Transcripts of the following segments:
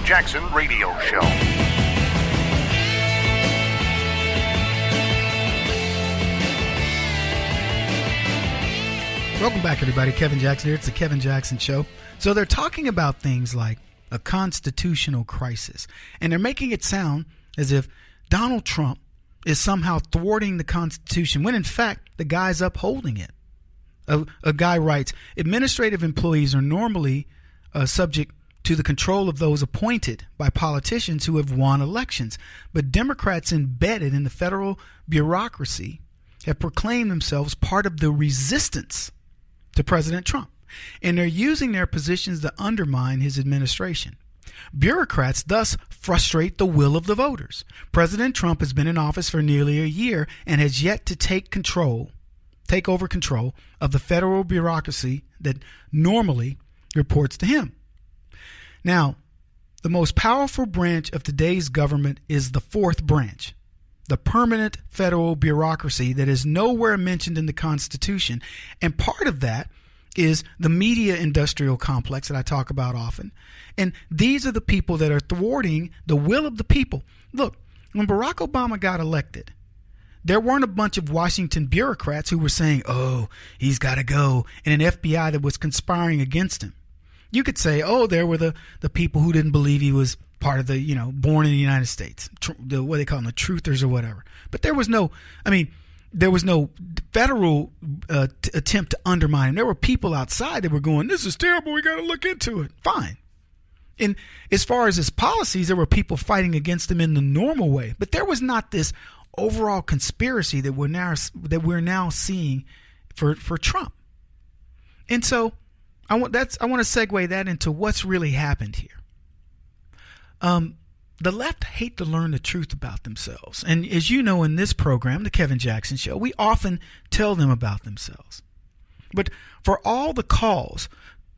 Jackson Radio Show. Welcome back, everybody. Kevin Jackson here. It's the Kevin Jackson Show. So they're talking about things like a constitutional crisis, and they're making it sound as if Donald Trump is somehow thwarting the Constitution, when in fact the guy's upholding it. A guy writes, administrative employees are normally subject to the control of those appointed by politicians who have won elections, but Democrats embedded in the federal bureaucracy have proclaimed themselves part of the resistance to President Trump, and they're using their positions to undermine his administration. Bureaucrats thus frustrate the will of the voters. President Trump has been in office for nearly a year and has yet to take over control of the federal bureaucracy that normally reports to him. Now, the most powerful branch of today's government is the fourth branch, the permanent federal bureaucracy that is nowhere mentioned in the Constitution. And part of that is the media industrial complex that I talk about often. And these are the people that are thwarting the will of the people. Look, when Barack Obama got elected, there weren't a bunch of Washington bureaucrats who were saying, oh, he's got to go, and an FBI that was conspiring against him. You could say, oh, there were the people who didn't believe he was part of the, born in the United States, what they call them, the truthers or whatever. But there was no federal attempt to undermine him. There were people outside that were going, this is terrible, we got to look into it. Fine. And as far as his policies, there were people fighting against him in the normal way. But there was not this overall conspiracy that we're now seeing for Trump. And so I want to segue that into what's really happened here. The left hate to learn the truth about themselves. And as you know, in this program, the Kevin Jackson Show, we often tell them about themselves. But for all the calls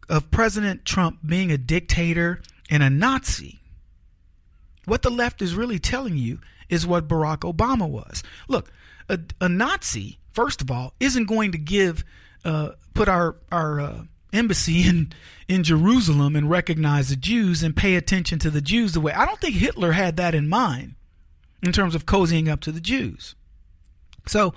of President Trump being a dictator and a Nazi, what the left is really telling you is what Barack Obama was. Look, a Nazi, first of all, isn't going to put our embassy in Jerusalem and recognize the Jews and pay attention to the Jews the way. I don't think Hitler had that in mind in terms of cozying up to the Jews. So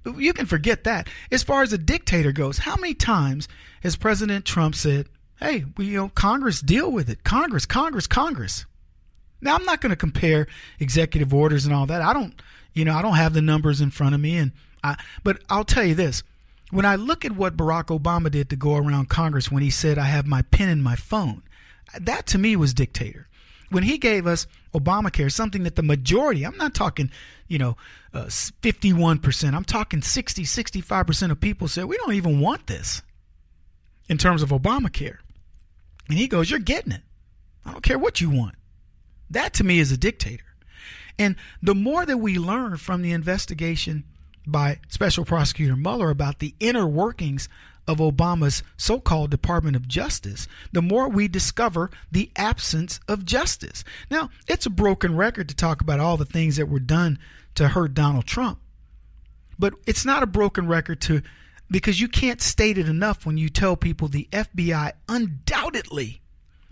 you can forget that. As far as a dictator goes, how many times has President Trump said, hey, Congress, deal with it. Congress. Now, I'm not going to compare executive orders and all that. I don't have the numbers in front of me. But I'll tell you this. When I look at what Barack Obama did to go around Congress when he said, I have my pen in my phone, that to me was dictator. When he gave us Obamacare, something that the majority, I'm not talking, 51%, I'm talking 60, 65% of people said, we don't even want this in terms of Obamacare. And he goes, you're getting it. I don't care what you want. That to me is a dictator. And the more that we learn from the investigation by Special Prosecutor Mueller about the inner workings of Obama's so-called Department of Justice, the more we discover the absence of justice. Now, it's a broken record to talk about all the things that were done to hurt Donald Trump. But it's not a broken record because you can't state it enough when you tell people the FBI undoubtedly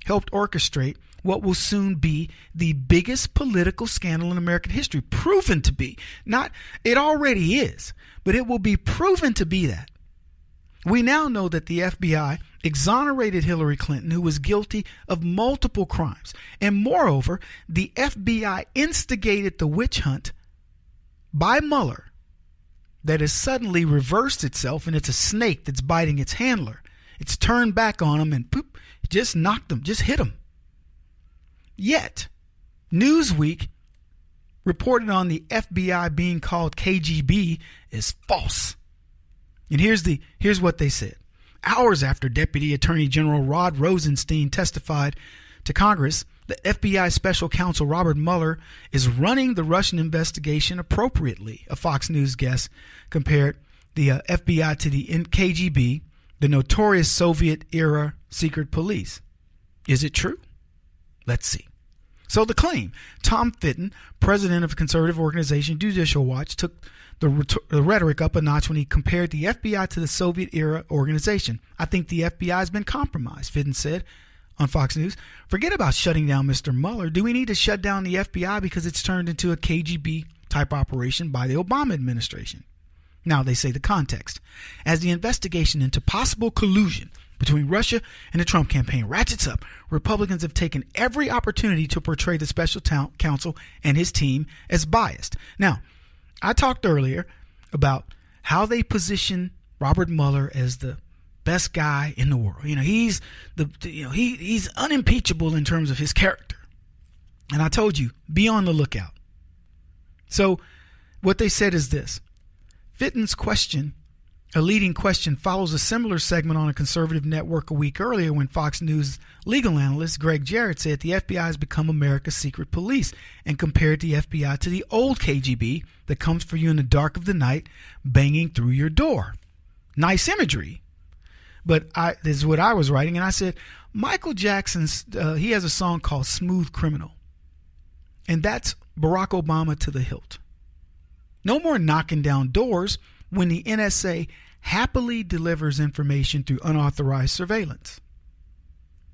helped orchestrate what will soon be the biggest political scandal in American history, proven to be. It already is, but it will be proven to be that. We now know that the FBI exonerated Hillary Clinton, who was guilty of multiple crimes. And moreover, the FBI instigated the witch hunt by Mueller that has suddenly reversed itself, and it's a snake that's biting its handler. It's turned back on him and poop, just knocked him, just hit him. Yet, Newsweek reported on the FBI being called KGB is false. And here's what they said. Hours after Deputy Attorney General Rod Rosenstein testified to Congress, the FBI Special Counsel Robert Mueller is running the Russian investigation appropriately. A Fox News guest compared the FBI to the KGB, the notorious Soviet-era secret police. Is it true? Let's see. So the claim, Tom Fitton, president of conservative organization Judicial Watch, took the rhetoric up a notch when he compared the FBI to the Soviet-era organization. I think the FBI has been compromised, Fitton said. on Fox News, forget about shutting down Mr. Mueller. Do we need to shut down the FBI because it's turned into a KGB type operation by the Obama administration? Now, they say the context. As the investigation into possible collusion between Russia and the Trump campaign ratchets up, Republicans have taken every opportunity to portray the special counsel and his team as biased. Now, I talked earlier about how they position Robert Mueller as the best guy in the world. He's he's unimpeachable in terms of his character. And I told you, be on the lookout. So what they said is this. Fitton's question, a leading question, follows a similar segment on a conservative network a week earlier when Fox News legal analyst Greg Jarrett said the FBI has become America's secret police and compared the FBI to the old KGB that comes for you in the dark of the night, banging through your door. Nice imagery. But this is what I was writing, and I said, Michael Jackson's, he has a song called Smooth Criminal. And that's Barack Obama to the hilt. No more knocking down doors when the NSA happily delivers information through unauthorized surveillance.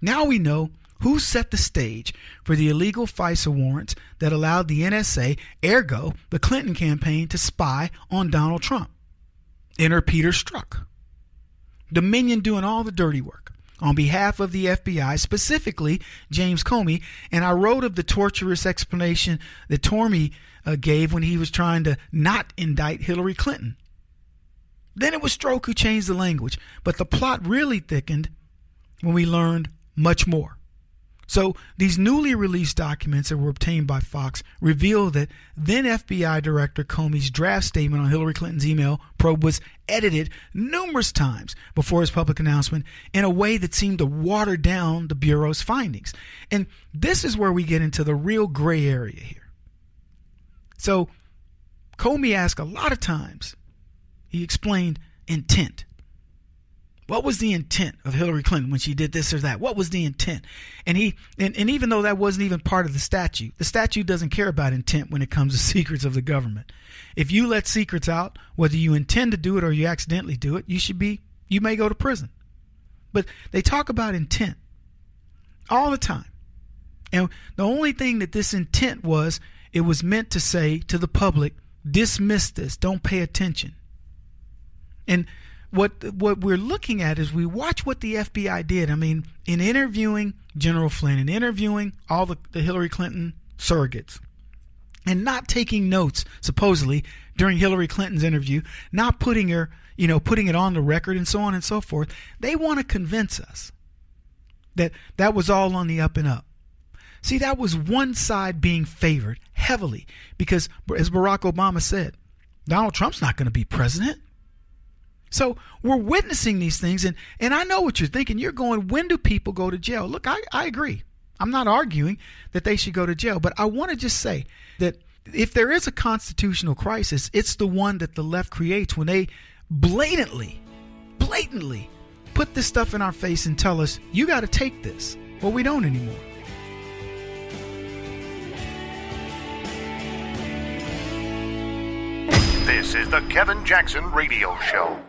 Now we know who set the stage for the illegal FISA warrants that allowed the NSA, ergo the Clinton campaign, to spy on Donald Trump. Enter Peter Strzok. Dominion doing all the dirty work on behalf of the FBI, specifically James Comey, and I wrote of the torturous explanation that Tormey gave when he was trying to not indict Hillary Clinton. Then it was Strzok who changed the language, but the plot really thickened when we learned much more. So these newly released documents that were obtained by Fox reveal that then FBI Director Comey's draft statement on Hillary Clinton's email probe was edited numerous times before his public announcement in a way that seemed to water down the Bureau's findings. And this is where we get into the real gray area here. So Comey asked a lot of times, he explained intent. What was the intent of Hillary Clinton when she did this or that? What was the intent? And even though that wasn't even part of the statute doesn't care about intent when it comes to secrets of the government. If you let secrets out, whether you intend to do it or you accidentally do it, you may go to prison. But they talk about intent all the time. And the only thing that this intent was, it was meant to say to the public, dismiss this, don't pay attention. And what we're looking at is we watch what the FBI did. I mean, in interviewing General Flynn, in interviewing all the Hillary Clinton surrogates, and not taking notes, supposedly, during Hillary Clinton's interview, not putting it on the record and so on and so forth. They want to convince us that that was all on the up and up. See, that was one side being favored heavily because, as Barack Obama said, Donald Trump's not going to be president. So we're witnessing these things, and I know what you're thinking. You're going, when do people go to jail? Look, I agree. I'm not arguing that they should go to jail, but I want to just say that if there is a constitutional crisis, it's the one that the left creates when they blatantly put this stuff in our face and tell us, you got to take this. Well, we don't anymore. This is the Kevin Jackson Radio Show.